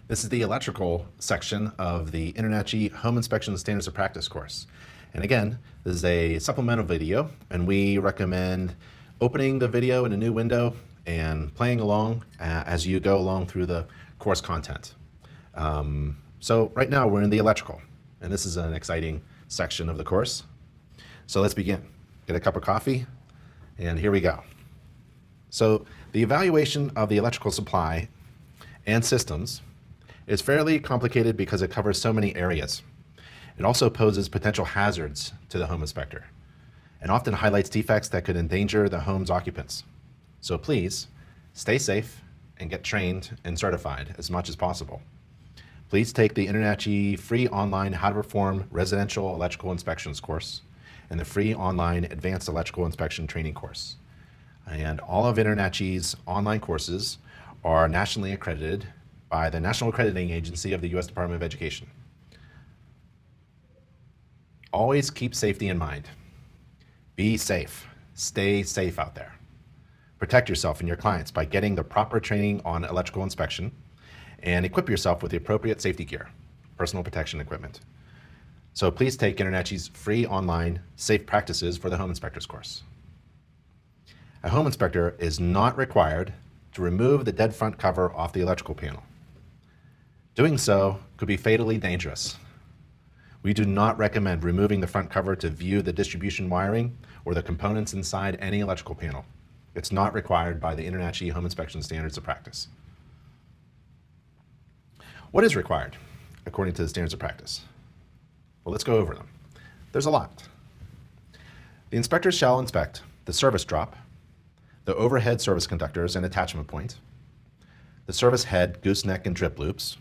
This is the electrical section of the InterNACHI Home Inspection Standards of Practice course. And again, this is a supplemental video, and we recommend opening the video in a new window and playing along as you go along through the course content. So right now we're in the electrical, and this is an exciting section of the course. So let's begin. Get a cup of coffee, and here we go. So the evaluation of the electrical supply and systems is fairly complicated because it covers so many areas. It also poses potential hazards to the home inspector and often highlights defects that could endanger the home's occupants. So please stay safe and get trained and certified as much as possible. Please take the InterNACHI free online How to Perform Residential Electrical Inspections course and the free online Advanced Electrical Inspection Training course. And all of InterNACHI's online courses are nationally accredited by the National Accrediting Agency of the U.S. Department of Education. Always keep safety in mind. Be safe. Stay safe out there. Protect yourself and your clients by getting the proper training on electrical inspection and equip yourself with the appropriate safety gear, personal protection equipment. So please take InterNACHI's free online Safe Practices for the Home Inspectors course. A home inspector is not required to remove the dead front cover off the electrical panel. Doing so could be fatally dangerous. We do not recommend removing the front cover to view the distribution wiring or the components inside any electrical panel. It's not required by the InterNACHI Home Inspection Standards of Practice. What is required according to the Standards of Practice? Well, let's go over them. There's a lot. The inspectors shall inspect the service drop, the overhead service conductors and attachment point, the service head, gooseneck, and drip loops,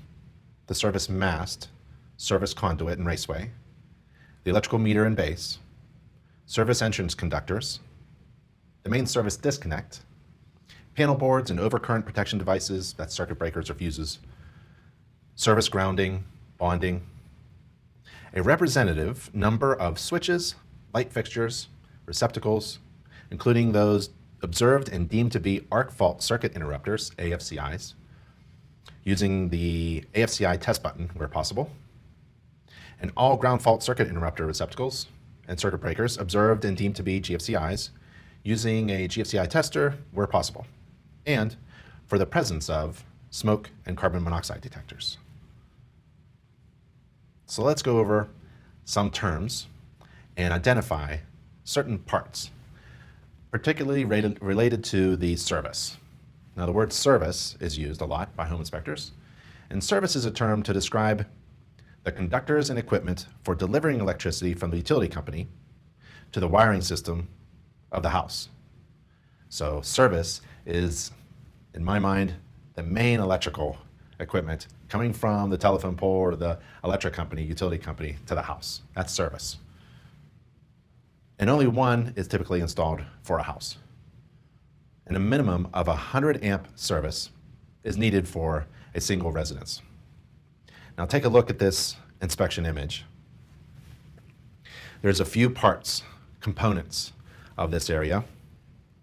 the service mast, service conduit and raceway, the electrical meter and base, service entrance conductors, the main service disconnect, panel boards and overcurrent protection devices, that's circuit breakers or fuses, service grounding, bonding, a representative number of switches, light fixtures, receptacles, including those observed and deemed to be arc fault circuit interrupters, AFCIs, using the AFCI test button where possible, and all ground fault circuit interrupter receptacles and circuit breakers observed and deemed to be GFCIs, using a GFCI tester where possible, and for the presence of smoke and carbon monoxide detectors. So let's go over some terms and identify certain parts, particularly related to the service. Now, the word service is used a lot by home inspectors, and service is a term to describe the conductors and equipment for delivering electricity from the utility company to the wiring system of the house. So service is, in my mind, the main electrical equipment coming from the telephone pole or the electric company, utility company, to the house. That's service. And only one is typically installed for a house. And a minimum of 100 amp service is needed for a single residence. Now take a look at this inspection image. There's a few parts, components of this area.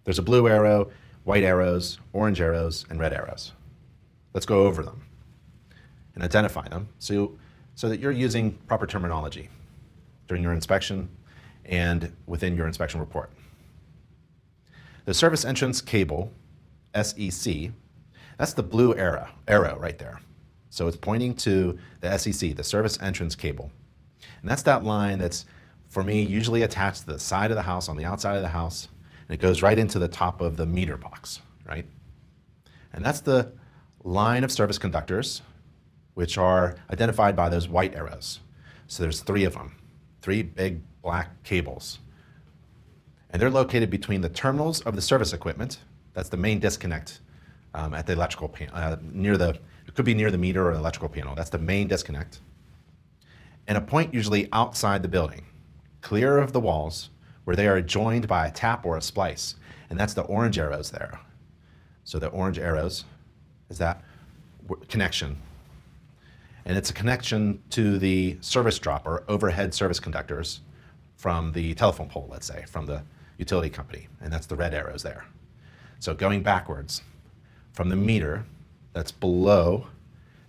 There's a blue arrow, white arrows, orange arrows, and red arrows. Let's go over them and identify them so that you're using proper terminology during your inspection and within your inspection report. The service entrance cable, SEC, that's the blue arrow right there. So it's pointing to the SEC, the service entrance cable. And that's that line that's, for me, usually attached to the side of the house, on the outside of the house, and it goes right into the top of the meter box, right? And that's the line of service conductors, which are identified by those white arrows. So there's three of them, three big black cables. And they're located between the terminals of the service equipment. That's the main disconnect at the electrical panel, it could be near the meter or electrical panel. That's the main disconnect. And a point usually outside the building, clear of the walls, where they are joined by a tap or a splice. And that's the orange arrows there. So the orange arrows is that connection. And it's a connection to the service drop or overhead service conductors from the telephone pole, let's say, from the utility company, and that's the red arrows there. So going backwards from the meter that's below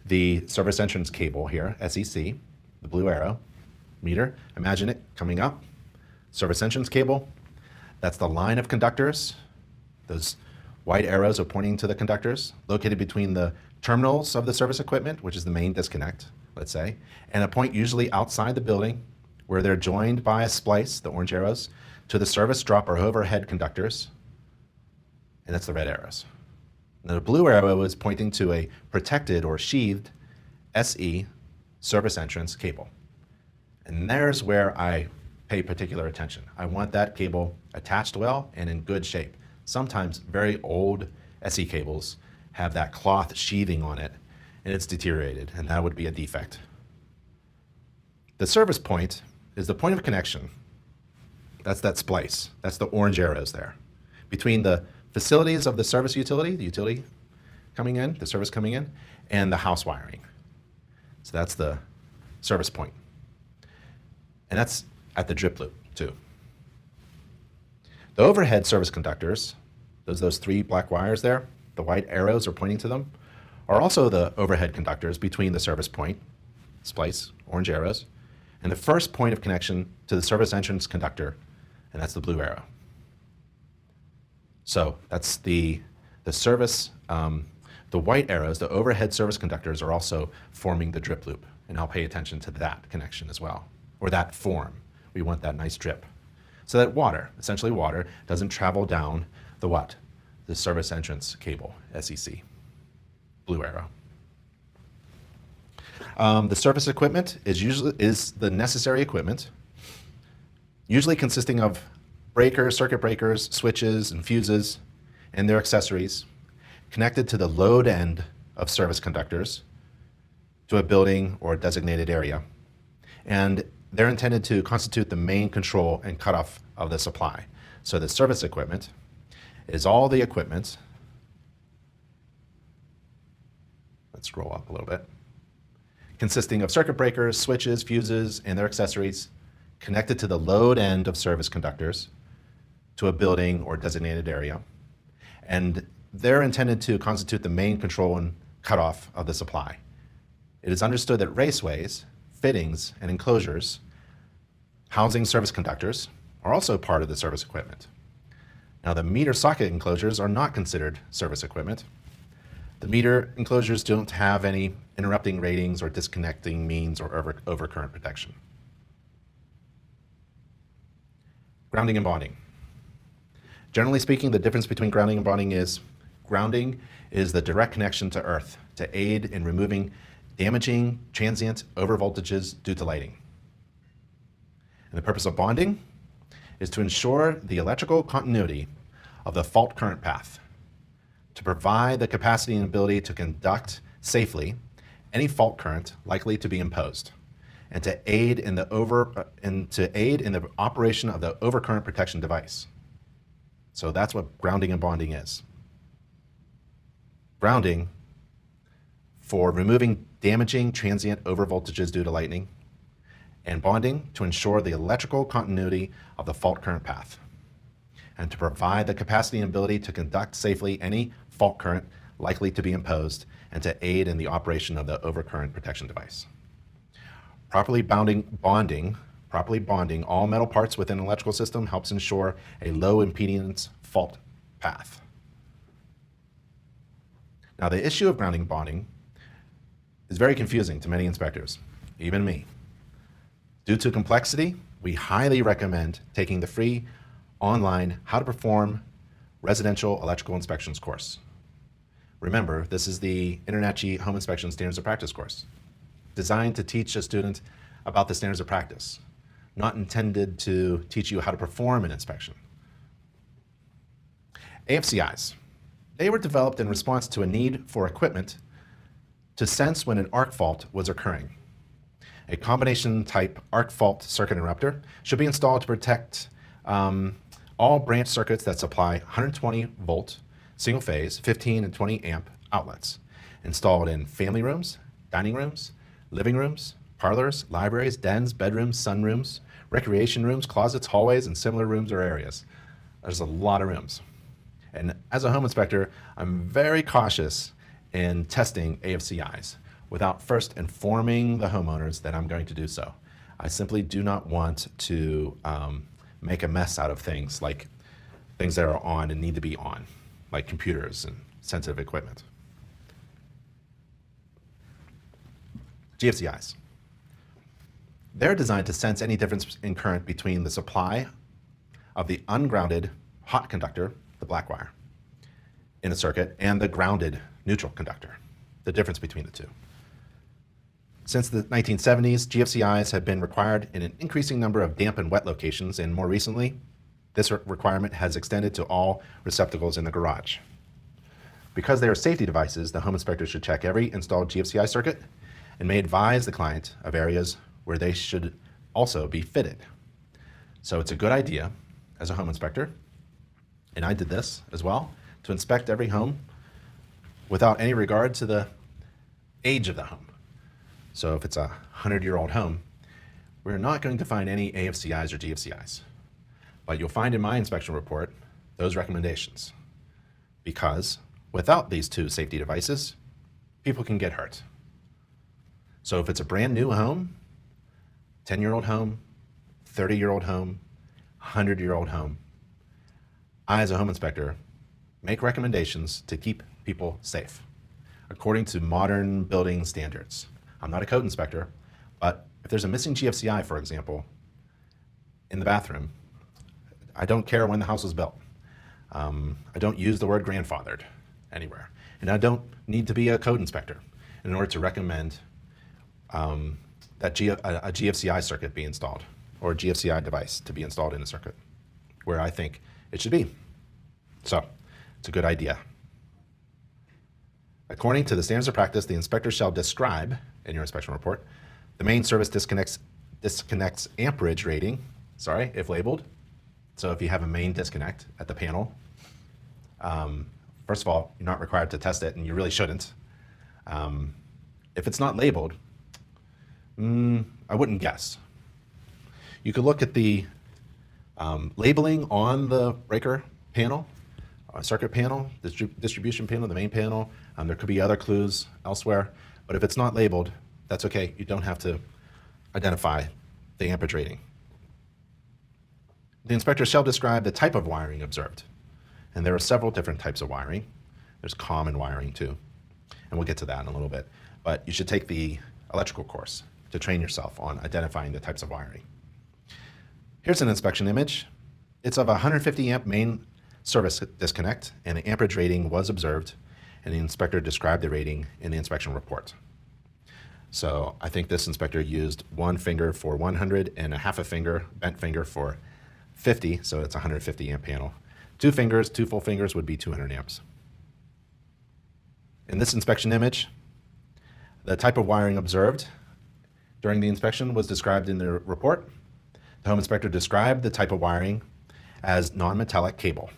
the service entrance cable here, SEC, the blue arrow, meter. Imagine it coming up, service entrance cable. That's the line of conductors. Those white arrows are pointing to the conductors located between the terminals of the service equipment, which is the main disconnect, let's say, and a point usually outside the building where they're joined by a splice, the orange arrows, to the service drop or overhead conductors, and that's the red arrows. Now, the blue arrow is pointing to a protected or sheathed SE service entrance cable. And there's where I pay particular attention. I want that cable attached well and in good shape. Sometimes very old SE cables have that cloth sheathing on it and it's deteriorated, and that would be a defect. The service point is the point of connection. That's that splice. That's the orange arrows there. Between the facilities of the service utility, the utility coming in, the service coming in, and the house wiring. So that's the service point. And that's at the drip loop too. The overhead service conductors, those three black wires there, the white arrows are pointing to them, are also the overhead conductors between the service point, splice, orange arrows, and the first point of connection to the service entrance conductor, and that's the blue arrow. So that's the service, the white arrows, the overhead service conductors are also forming the drip loop, and I'll pay attention to that connection as well, or that form. We want that nice drip. So that water, essentially water, doesn't travel down the what? The service entrance cable, SEC, blue arrow. The service equipment is the necessary equipment, usually consisting of breakers, circuit breakers, switches, and fuses, and their accessories, connected to the load end of service conductors to a building or designated area. And they're intended to constitute the main control and cutoff of the supply. So the service equipment is all the equipment. Let's scroll up a little bit. Consisting of circuit breakers, switches, fuses, and their accessories, connected to the load end of service conductors to a building or designated area. And they're intended to constitute the main control and cutoff of the supply. It is understood that raceways, fittings, and enclosures housing service conductors are also part of the service equipment. Now, the meter socket enclosures are not considered service equipment. The meter enclosures don't have any interrupting ratings or disconnecting means or overcurrent protection. Grounding and bonding. Generally speaking, the difference between grounding and bonding is grounding is the direct connection to earth to aid in removing damaging transient overvoltages due to lighting. And the purpose of bonding is to ensure the electrical continuity of the fault current path, to provide the capacity and ability to conduct safely any fault current likely to be imposed, and to aid in the operation of the overcurrent protection device. So that's what grounding and bonding is. Grounding for removing damaging transient overvoltages due to lightning, and bonding to ensure the electrical continuity of the fault current path, and to provide the capacity and ability to conduct safely any fault current likely to be imposed, and to aid in the operation of the overcurrent protection device. Properly bonding all metal parts within an electrical system helps ensure a low impedance fault path. Now, the issue of grounding and bonding is very confusing to many inspectors, even me. Due to complexity, we highly recommend taking the free online How to Perform Residential Electrical Inspections course. Remember, this is the InterNACHI Home Inspection Standards of Practice course, designed to teach a student about the standards of practice, not intended to teach you how to perform an inspection. AFCIs, they were developed in response to a need for equipment to sense when an arc fault was occurring. A combination type arc fault circuit interrupter should be installed to protect all branch circuits that supply 120 volt single phase 15 and 20 amp outlets installed in family rooms, dining rooms, living rooms, parlors, libraries, dens, bedrooms, sunrooms, recreation rooms, closets, hallways, and similar rooms or areas. There's a lot of rooms. And as a home inspector, I'm very cautious in testing AFCIs. without first informing the homeowners that I'm going to do so. I simply do not want to make a mess out of things like things that are on and need to be on, like computers and sensitive equipment. GFCIs. They're designed to sense any difference in current between the supply of the ungrounded hot conductor, the black wire, in a circuit, and the grounded neutral conductor, the difference between the two. Since the 1970s, GFCIs have been required in an increasing number of damp and wet locations, and more recently, this requirement has extended to all receptacles in the garage. Because they are safety devices, the home inspector should check every installed GFCI circuit and may advise the client of areas where they should also be fitted. So it's a good idea as a home inspector, and I did this as well, to inspect every home without any regard to the age of the home. So if it's a 100-year-old home, we're not going to find any AFCIs or GFCIs. But you'll find in my inspection report those recommendations, because without these two safety devices, people can get hurt. So if it's a brand new home, 10-year-old home, 30-year-old home, 100-year-old home, I, as a home inspector, make recommendations to keep people safe according to modern building standards. I'm not a code inspector, but if there's a missing GFCI, for example, in the bathroom, I don't care when the house was built. I don't use the word grandfathered anywhere. And I don't need to be a code inspector in order to recommend that a GFCI circuit be installed, or a GFCI device to be installed in a circuit where I think it should be. So it's a good idea. According to the standards of practice, the inspector shall describe in your inspection report the main service disconnects amperage rating, if labeled. So if you have a main disconnect at the panel, first of all, you're not required to test it, and you really shouldn't. If it's not labeled, I wouldn't guess. You could look at the labeling on the breaker panel, circuit panel, distribution panel, the main panel. There could be other clues elsewhere, but if it's not labeled, that's okay. You don't have to identify the amperage rating. The inspector shall describe the type of wiring observed. And there are several different types of wiring. There's common wiring too, and we'll get to that in a little bit. But you should take the electrical course to train yourself on identifying the types of wiring. Here's an inspection image. It's of a 150 amp main service disconnect, and the amperage rating was observed, and the inspector described the rating in the inspection report. So I think this inspector used one finger for 100 and a half a finger, bent finger for 50, so it's a 150 amp panel. Two fingers, two full fingers would be 200 amps. In this inspection image, the type of wiring observed during the inspection was described in the report. The home inspector described the type of wiring as non-metallic cable.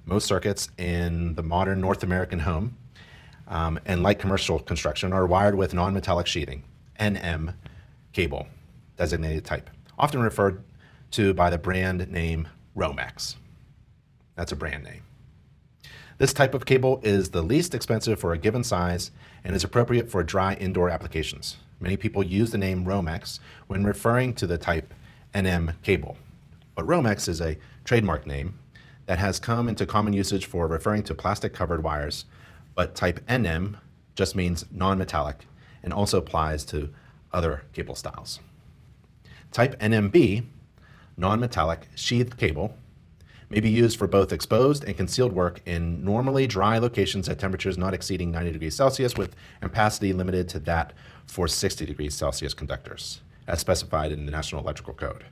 Most circuits in the modern North American home and light commercial construction are wired with non-metallic sheathing, NM cable, designated type, often referred to by the brand name Romex. That's a brand name. This type of cable is the least expensive for a given size and is appropriate for dry indoor applications. Many people use the name Romex when referring to the type NM cable. But Romex is a trademark name that has come into common usage for referring to plastic-covered wires, but type NM just means non-metallic and also applies to other cable styles. Type NMB, non-metallic sheathed cable, may be used for both exposed and concealed work in normally dry locations at temperatures not exceeding 90 degrees Celsius, with ampacity limited to that for 60 degrees Celsius conductors, as specified in the National Electrical Code.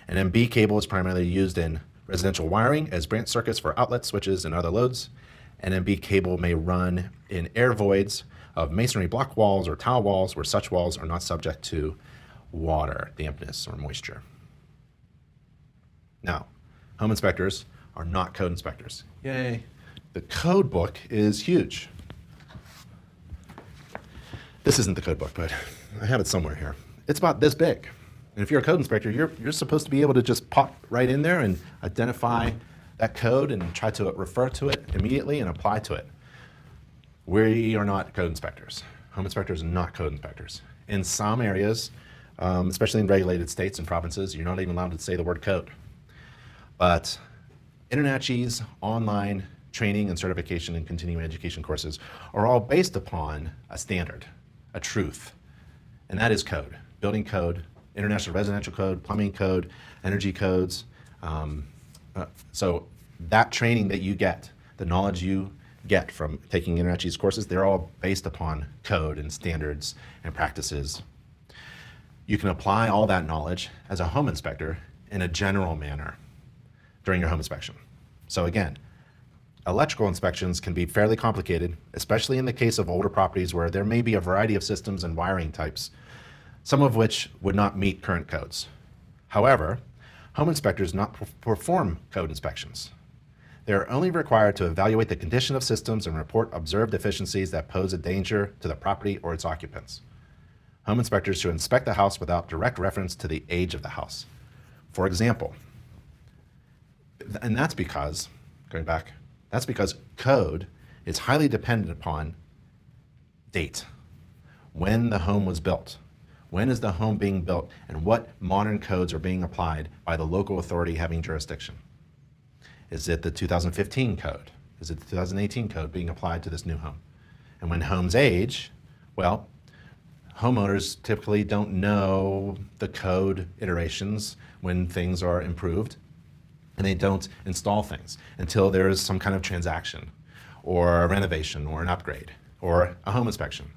An MB cable is primarily used in residential wiring as branch circuits for outlet switches and other loads. An MB cable may run in air voids of masonry block walls or tile walls where such walls are not subject to water, dampness, or moisture. Now, home inspectors are not code inspectors. Yay. The code book is huge. This isn't the code book, but I have it somewhere here. It's about this big. And if you're a code inspector, you're supposed to be able to just pop right in there and identify that code and try to refer to it immediately and apply to it. We are not code inspectors. home inspectors are not code inspectors. In some areas, especially in regulated states and provinces, you're not even allowed to say the word code. But InterNACHI's online training and certification and continuing education courses are all based upon a standard, a truth, and that is code, building code, international residential code, plumbing code, energy codes. So that training that you get, the knowledge you get from taking InterNACHI's courses, they're all based upon code and standards and practices. You can apply all that knowledge as a home inspector in a general manner during your home inspection. So again, electrical inspections can be fairly complicated, especially in the case of older properties where there may be a variety of systems and wiring types, some of which would not meet current codes. However, home inspectors not perform code inspections. They are only required to evaluate the condition of systems and report observed deficiencies that pose a danger to the property or its occupants. Home inspectors should inspect the house without direct reference to the age of the house. For example, and that's because, going back, that's because code is highly dependent upon date, when the home was built. When is the home being built, and what modern codes are being applied by the local authority having jurisdiction? Is it the 2015 code? Is it the 2018 code being applied to this new home? And when homes age, well, homeowners typically don't know the code iterations when things are improved, and they don't install things until there is some kind of transaction or a renovation or an upgrade or a home inspection.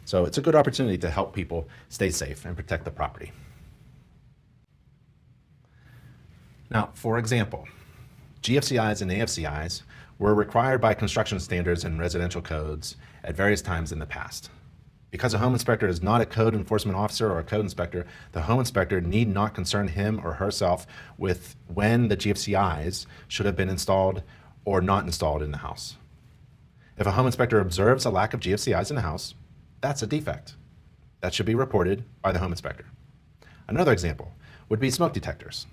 So it's a good opportunity to help people stay safe and protect the property. Now, for example, GFCIs and AFCIs were required by construction standards and residential codes at various times in the past. Because a home inspector is not a code enforcement officer or a code inspector, the home inspector need not concern him or herself with when the GFCIs should have been installed or not installed in the house. If a home inspector observes a lack of GFCIs in the house, that's a defect. That should be reported by the home inspector. Another example would be smoke detectors.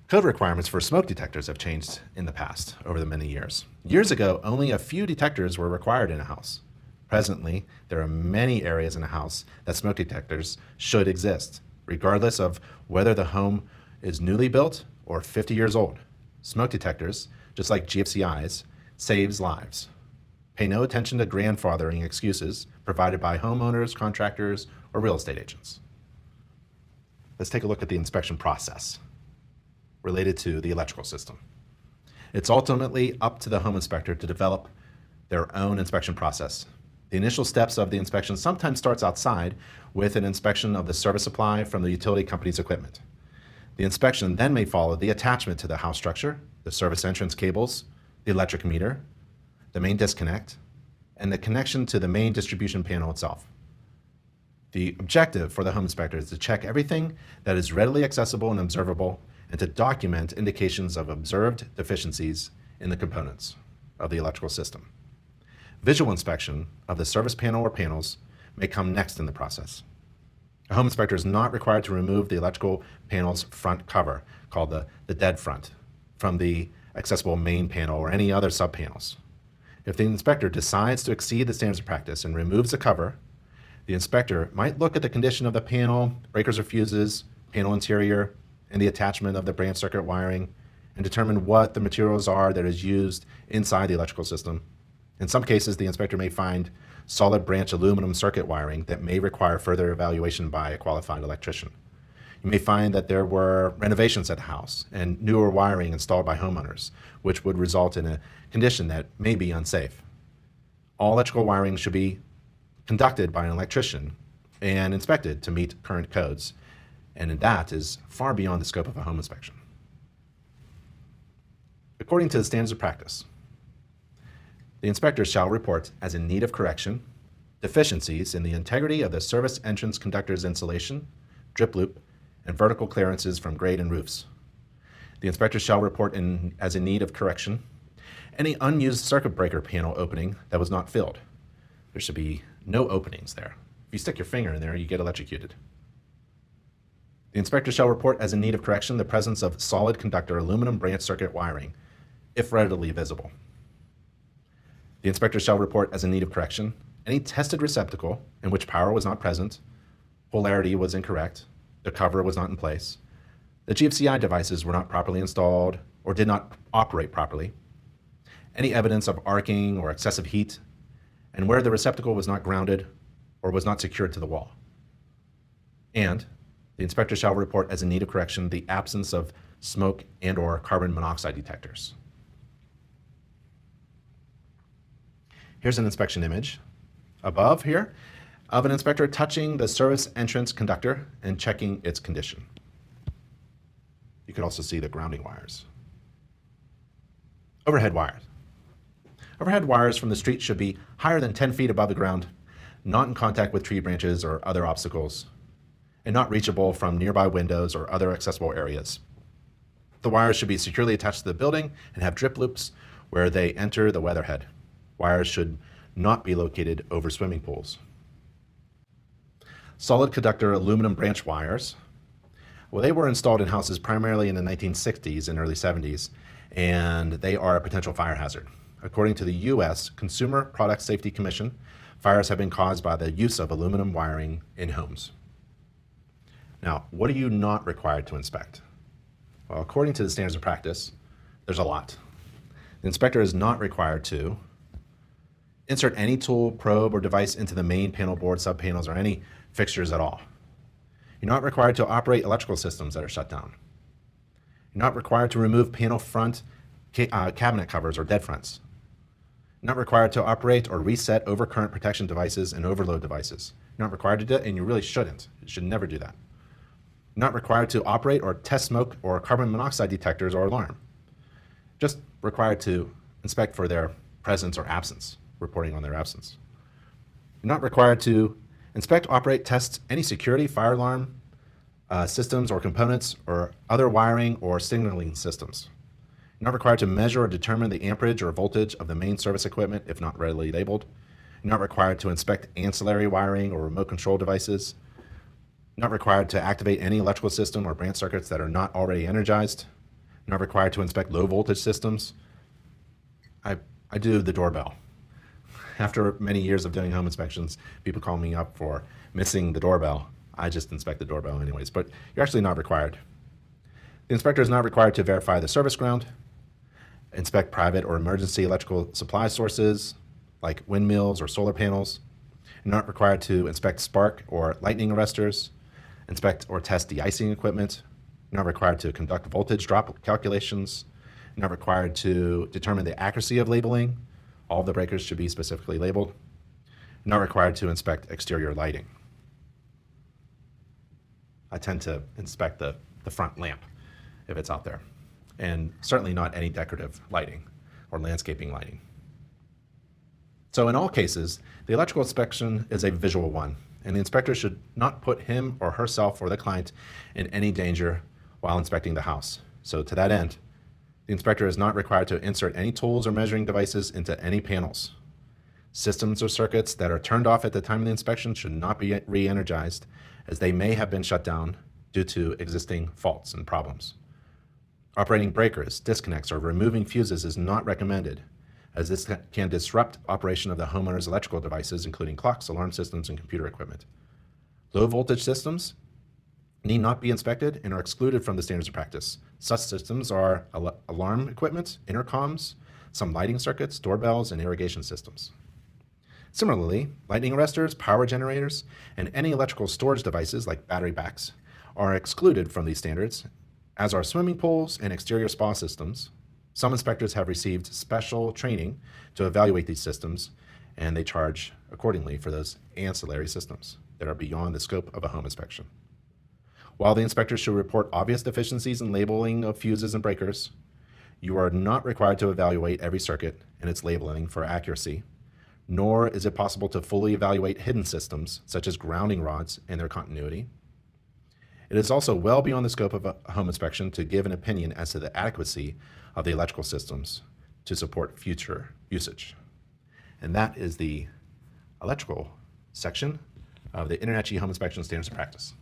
Code requirements for smoke detectors have changed in the past over the many years. Years ago, only a few detectors were required in a house. Presently, there are many areas in a house that smoke detectors should exist, regardless of whether the home is newly built or 50 years old. Smoke detectors, just like GFCIs, saves lives. Pay no attention to grandfathering excuses provided by homeowners, contractors, or real estate agents. Let's take a look at the inspection process related to the electrical system. It's ultimately up to the home inspector to develop their own inspection process. The initial steps of the inspection sometimes starts outside with an inspection of the service supply from the utility company's equipment. The inspection then may follow the attachment to the house structure, the service entrance cables, the electric meter, the main disconnect, and the connection to the main distribution panel itself. The objective for the home inspector is to check everything that is readily accessible and observable and to document indications of observed deficiencies in the components of the electrical system. Visual inspection of the service panel or panels may come next in the process. A home inspector is not required to remove the electrical panel's front cover, called the dead front, from the accessible main panel or any other subpanels. If the inspector decides to exceed the standards of practice and removes the cover, the inspector might look at the condition of the panel, breakers or fuses, panel interior, and the attachment of the branch circuit wiring, and determine what the materials are that is used inside the electrical system. In some cases, the inspector may find solid branch aluminum circuit wiring that may require further evaluation by a qualified electrician. You may find that there were renovations at the house and newer wiring installed by homeowners, which would result in a condition that may be unsafe. All electrical wiring should be conducted by an electrician and inspected to meet current codes, and that is far beyond the scope of a home inspection. According to the standards of practice, the inspector shall report as in need of correction deficiencies in the integrity of the service entrance conductor's insulation, drip loop, and vertical clearances from grade and roofs. The inspector shall report as in need of correction any unused circuit breaker panel opening that was not filled. There should be no openings there. If you stick your finger in there, you get electrocuted. The inspector shall report as in need of correction the presence of solid conductor aluminum branch circuit wiring, if readily visible. The inspector shall report as in need of correction any tested receptacle in which power was not present, polarity was incorrect, the cover was not in place, the GFCI devices were not properly installed or did not operate properly, any evidence of arcing or excessive heat, and where the receptacle was not grounded or was not secured to the wall. And the inspector shall report as in need of correction the absence of smoke and/or carbon monoxide detectors. Here's an inspection image above here of an inspector touching the service entrance conductor and checking its condition. You can also see the grounding wires. Overhead wires. Overhead wires from the street should be higher than 10 feet above the ground, not in contact with tree branches or other obstacles, and not reachable from nearby windows or other accessible areas. The wires should be securely attached to the building and have drip loops where they enter the weatherhead. Wires should not be located over swimming pools. Solid conductor aluminum branch wires. Well, they were installed in houses primarily in the 1960s and early 70s, and they are a potential fire hazard. According to the U.S. Consumer Product Safety Commission, fires have been caused by the use of aluminum wiring in homes. Now, what are you not required to inspect? Well, according to the standards of practice, there's a lot. The inspector is not required to insert any tool, probe, or device into the main panel board, subpanels, or any fixtures at all. You're not required to operate electrical systems that are shut down. You're not required to remove panel front cabinet covers or dead fronts. You're not required to operate or reset overcurrent protection devices and overload devices. You're not required to do it, and you really shouldn't. You should never do that. You're not required to operate or test smoke or carbon monoxide detectors or alarm. Just required to inspect for their presence or absence, reporting on their absence. You're not required to inspect, operate, test any security, fire alarm systems or components or other wiring or signaling systems. You're not required to measure or determine the amperage or voltage of the main service equipment if not readily labeled. You're not required to inspect ancillary wiring or remote control devices. You're not required to activate any electrical system or branch circuits that are not already energized. You're not required to inspect low voltage systems. I do the doorbell. After many years of doing home inspections, people call me up for missing the doorbell. I just inspect the doorbell anyways, but you're actually not required. The inspector is not required to verify the service ground, inspect private or emergency electrical supply sources like windmills or solar panels. You're not required to inspect spark or lightning arresters, inspect or test de-icing equipment. You're not required to conduct voltage drop calculations. You're not required to determine the accuracy of labeling. All the breakers should be specifically labeled. You're not required to inspect exterior lighting. I tend to inspect the front lamp if it's out there, and certainly not any decorative lighting or landscaping lighting. So in all cases, the electrical inspection is a visual one, and the inspector should not put him or herself or the client in any danger while inspecting the house. So to that end, the inspector is not required to insert any tools or measuring devices into any panels. Systems or circuits that are turned off at the time of the inspection should not be re-energized, as they may have been shut down due to existing faults and problems. Operating breakers, disconnects, or removing fuses is not recommended, as this can disrupt operation of the homeowner's electrical devices, including clocks, alarm systems, and computer equipment. Low voltage systems need not be inspected and are excluded from the standards of practice. Such systems are alarm equipment, intercoms, some lighting circuits, doorbells, and irrigation systems. Similarly, lightning arresters, power generators, and any electrical storage devices like battery backs are excluded from these standards, as are swimming pools and exterior spa systems. Some inspectors have received special training to evaluate these systems, and they charge accordingly for those ancillary systems that are beyond the scope of a home inspection. While the inspector should report obvious deficiencies in labeling of fuses and breakers, you are not required to evaluate every circuit and its labeling for accuracy, nor is it possible to fully evaluate hidden systems, such as grounding rods and their continuity. It is also well beyond the scope of a home inspection to give an opinion as to the adequacy of the electrical systems to support future usage. And that is the electrical section of the InterNACHI Home Inspection Standards of Practice.